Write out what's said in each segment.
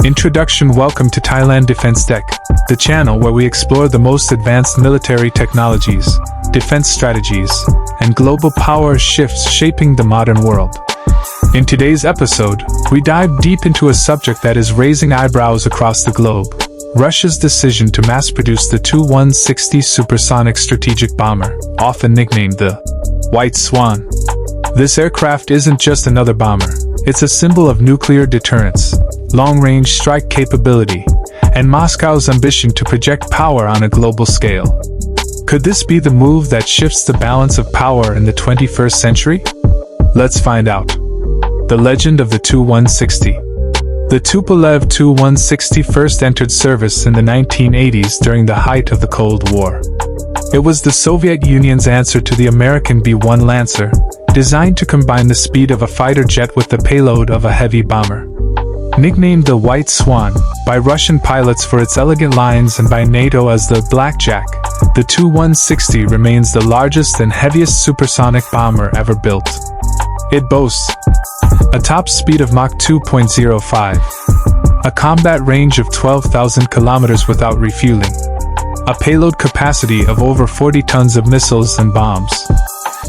Introduction. Welcome to Thailand Defense Tech, the channel where we explore the most advanced military technologies, defense strategies, and global power shifts shaping the modern world. In today's episode, we dive deep into a subject that is raising eyebrows across the globe: Russia's decision to mass-produce the Tu-160 supersonic strategic bomber, often nicknamed the White Swan. This aircraft isn't just another bomber, it's a symbol of nuclear deterrence, long-range strike capability, and Moscow's ambition to project power on a global scale. Could this be the move that shifts the balance of power in the 21st century? Let's find out. The legend of the Tu-160. The Tupolev Tu-160 first entered service in the 1980s during the height of the Cold War. It was the Soviet Union's answer to the American B-1 Lancer, designed to combine the speed of a fighter jet with the payload of a heavy bomber. Nicknamed the White Swan by Russian pilots for its elegant lines and by NATO as the Blackjack, the Tu-160 remains the largest and heaviest supersonic bomber ever built. It boasts a top speed of Mach 2.05, a combat range of 12,000 kilometers without refueling, a payload capacity of over 40 tons of missiles and bombs.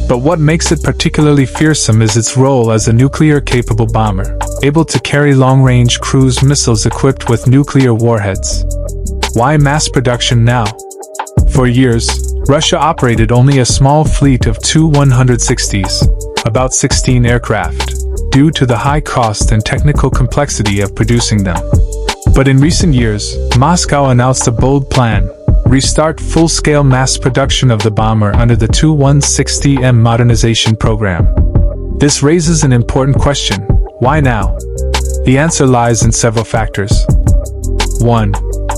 But what makes it particularly fearsome is its role as a nuclear-capable bomber, able to carry long-range cruise missiles equipped with nuclear warheads. Why mass production now? For years, Russia operated only a small fleet of Tu-160s, about 16 aircraft, due to the high cost and technical complexity of producing them. But in recent years, Moscow announced a bold plan: restart full-scale mass production of the bomber under the Tu-160M modernization program. This raises an important question: why now? The answer lies in several factors. 1.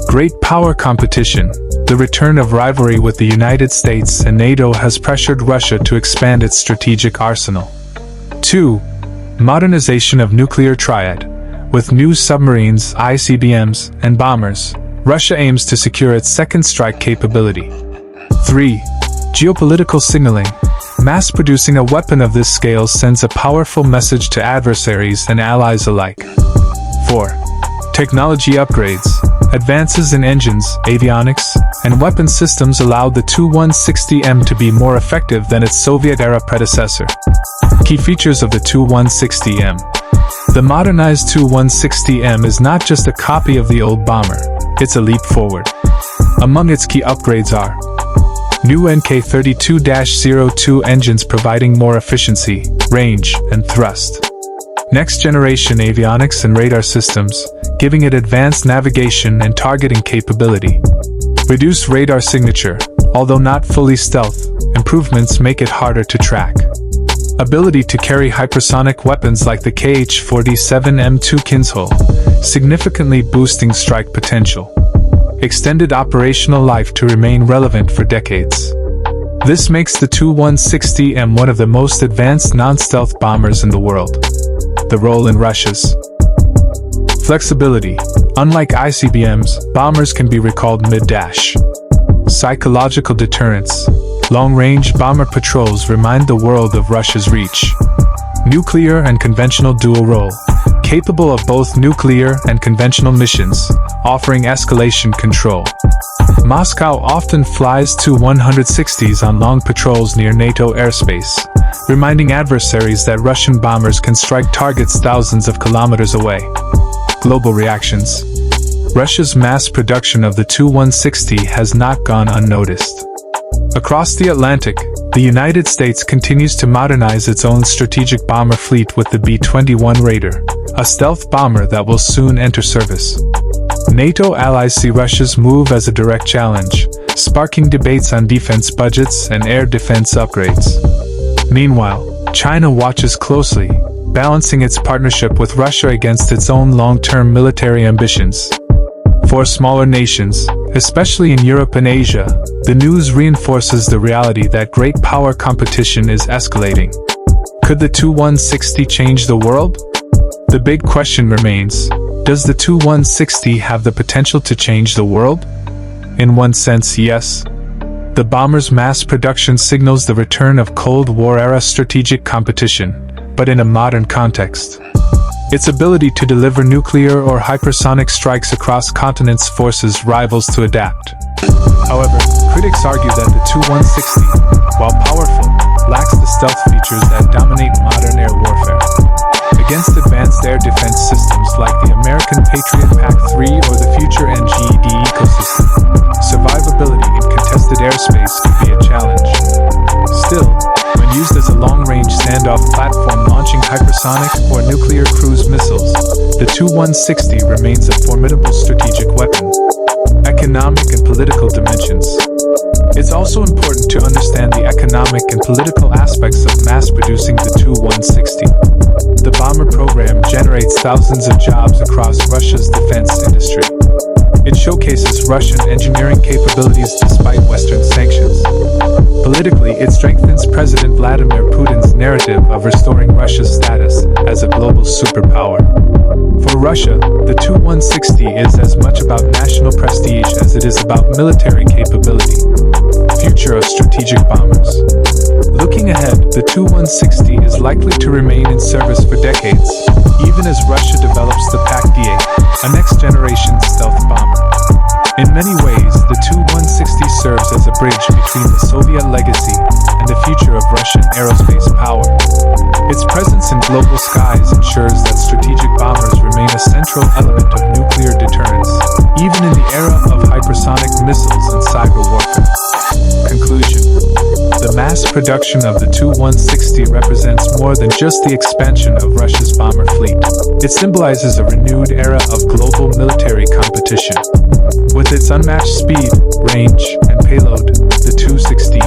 Great power competition. The return of rivalry with the United States and NATO has pressured Russia to expand its strategic arsenal. 2. Modernization of nuclear triad. With new submarines, ICBMs, and bombers, Russia aims to secure its second strike capability. 3. Geopolitical signaling. Mass-producing a weapon of this scale sends a powerful message to adversaries and allies alike. 4. Technology upgrades. Advances in engines, avionics, and weapon systems allowed the Tu-160M to be more effective than its Soviet-era predecessor. Key features of the Tu-160M. The modernized Tu-160M is not just a copy of the old bomber, it's a leap forward. Among its key upgrades are new NK32-02 engines providing more efficiency, range, and thrust. Next-generation avionics and radar systems, giving it advanced navigation and targeting capability. Reduced radar signature, although not fully stealth, improvements make it harder to track. Ability to carry hypersonic weapons like the KH-47M2 Kinzhal, significantly boosting strike potential. Extended operational life to remain relevant for decades. This makes the Tu-160M one of the most advanced non-stealth bombers in the world. The role in Russia's flexibility. Unlike ICBMs, bombers can be recalled mid-dash. Psychological deterrence. Long-range bomber patrols remind the world of Russia's reach. Nuclear and conventional dual role. Capable of both nuclear and conventional missions, offering escalation control. Moscow often flies Tu-160s on long patrols near NATO airspace, reminding adversaries that Russian bombers can strike targets thousands of kilometers away. Global reactions. Russia's mass production of the Tu-160 has not gone unnoticed. Across the Atlantic, the United States continues to modernize its own strategic bomber fleet with the B-21 Raider, a stealth bomber that will soon enter service. NATO allies see Russia's move as a direct challenge, sparking debates on defense budgets and air defense upgrades. Meanwhile, China watches closely, balancing its partnership with Russia against its own long-term military ambitions. For smaller nations, especially in Europe and Asia, the news reinforces the reality that great power competition is escalating. Could the Tu-160 change the world? The big question remains: does the Tu-160 have the potential to change the world? In one sense, yes. The bomber's mass production signals the return of Cold War-era strategic competition, but in a modern context. Its ability to deliver nuclear or hypersonic strikes across continents forces rivals to adapt. However, critics argue that the Tu-160, while powerful, lacks the stealth features that dominate modern air warfare. Against advanced air defense systems like the American Patriot PAC-3 or the future NGD ecosystem, survivability in contested airspace could be a challenge. Still, when used as a long-range standoff platform launching hypersonic or nuclear cruise missiles, the Tu-160 remains a formidable strategic weapon. Economic and political dimensions. It's also important to understand the economic and political aspects of mass-producing the Tu-160. The bomber program generates thousands of jobs across Russia's defense industry. It showcases Russian engineering capabilities despite Western sanctions. Politically, it strengthens President Vladimir Putin's narrative of restoring Russia's status as a global superpower. For Russia, the Tu-160 is as much about national prestige as it is about military capability. Future of strategic bombers. Looking ahead, the Tu-160 is likely to remain in service for decades, even as Russia develops the PAC-D8, a next-generation stealth bomber. In many ways, the Tu-160 serves as a bridge between the Soviet legacy and the future of Russian aerospace power. Its presence in global skies ensures that strategic bombers remain a central element of nuclear deterrence, even in the era of hypersonic missiles and cyber warfare. Conclusion. The mass production of the Tu-160 represents more than just the expansion of Russia's bomber fleet. It symbolizes a renewed era of global military competition. With its unmatched speed, range, and payload, the Tu-160